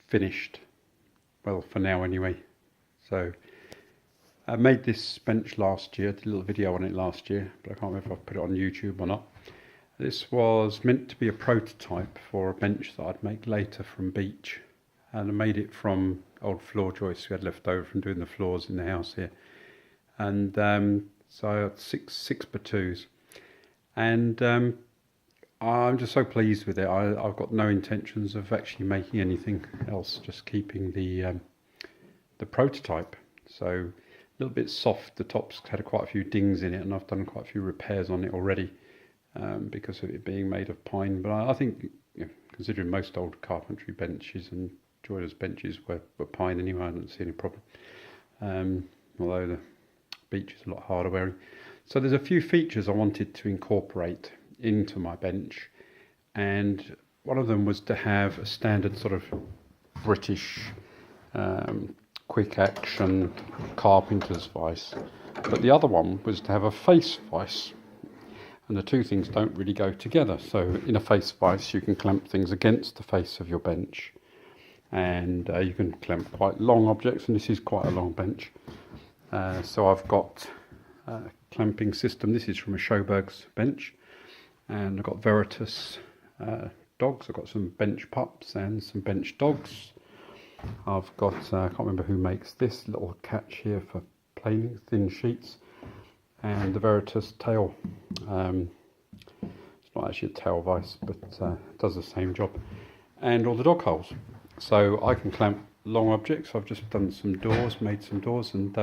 finished. Well, for now anyway. So I made this bench last year, did a little video on it last year, but I can't remember if I put it on YouTube or not. This was meant to be a prototype for a bench that I'd make later from beech. And I made it from old floor joists we had left over from doing the floors in the house here. And so I had six by twos. And I'm just so pleased with it. I've got no intentions of actually making anything else, just keeping the prototype. So a little bit soft, the top's had quite a few dings in it, and I've done quite a few repairs on it already because of it being made of pine. But I think, considering most old carpentry benches and joiners benches were pine anyway, I don't see any problem. Although the beech is a lot harder wearing. So there's a few features I wanted to incorporate into my bench, and one of them was to have a standard sort of British quick action carpenter's vice, but the other one was to have a face vice, and the two things don't really go together. So in a face vice you can clamp things against the face of your bench, and you can clamp quite long objects, and this is quite a long bench. So I've got a clamping system. This is from a Sjoberg's bench, and I've got Veritas dogs. I've got some bench pups and some bench dogs. I've got, I can't remember who makes this little catch here for planing, thin sheets, and the Veritas tail. It's not actually a tail vise, but it does the same job. And all the dog holes. So I can clamp long objects. I've just done some doors, made some doors, and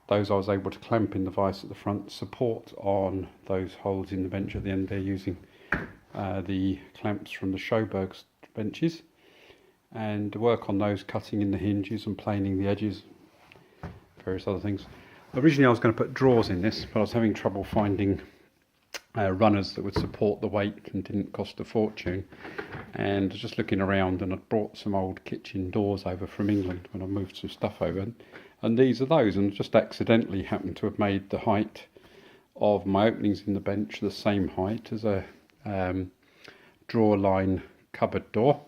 those I was able to clamp in the vise at the front, support on those holes in the bench at the end there using the clamps from the Sjoberg's benches, and work on those, cutting in the hinges and planing the edges, various other things. Originally I was going to put drawers in this, but I was having trouble finding runners that would support the weight and didn't cost a fortune, and just looking around, and I'd brought some old kitchen doors over from England when I moved some stuff over, and these are those, and just accidentally happened to have made the height of my openings in the bench the same height as a drawer line cupboard door,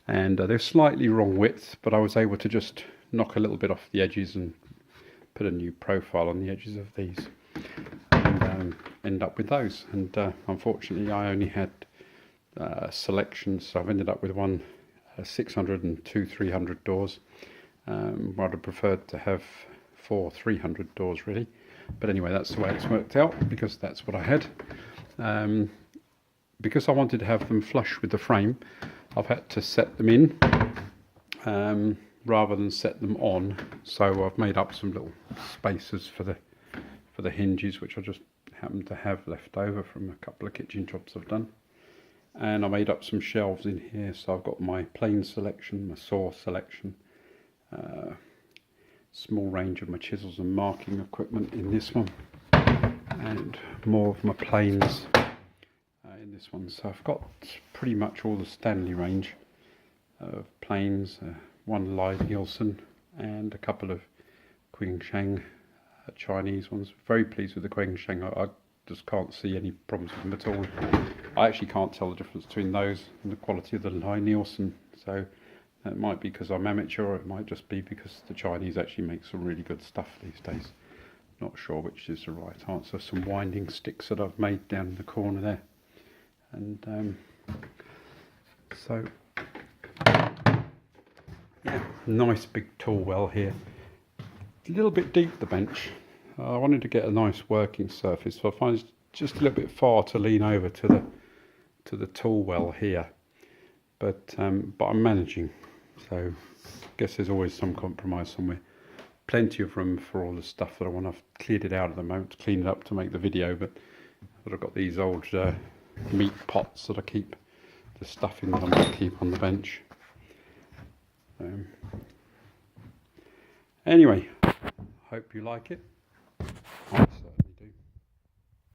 and they're slightly wrong width, but I was able to just knock a little bit off the edges and put a new profile on the edges of these, and end up with those. And unfortunately I only had selections, so I've ended up with one 600 and two 300 doors. I'd have preferred to have 4 300 doors really, but anyway, that's the way it's worked out because that's what I had. Because I wanted to have them flush with the frame, I've had to set them in rather than set them on. So I've made up some little spaces for the hinges, which I just happen to have left over from a couple of kitchen jobs I've done. And I made up some shelves in here, so I've got my plane selection, my saw selection, small range of my chisels and marking equipment in this one, and more of my planes in this one. So I've got pretty much all the Stanley range of planes, one Live Nielsen and a couple of Qingshan Chinese ones. Very pleased with the Qingshan. I just can't see any problems with them at all. I actually can't tell the difference between those and the quality of the Live Nielsen. So it might be because I'm amateur, or it might just be because the Chinese actually make some really good stuff these days. Not sure which is the right answer. Some winding sticks that I've made down in the corner there. And so, yeah, nice big tool well here. A little bit deep, the bench. I wanted to get a nice working surface, so I find it's just a little bit far to lean over to the tool well here. But I'm managing, so I guess there's always some compromise somewhere. Plenty of room for all the stuff that I want. I've cleared it out at the moment to clean it up to make the video, but I've got these old meat pots that I keep the stuff in that I'm going to keep on the bench. Anyway, hope you like it.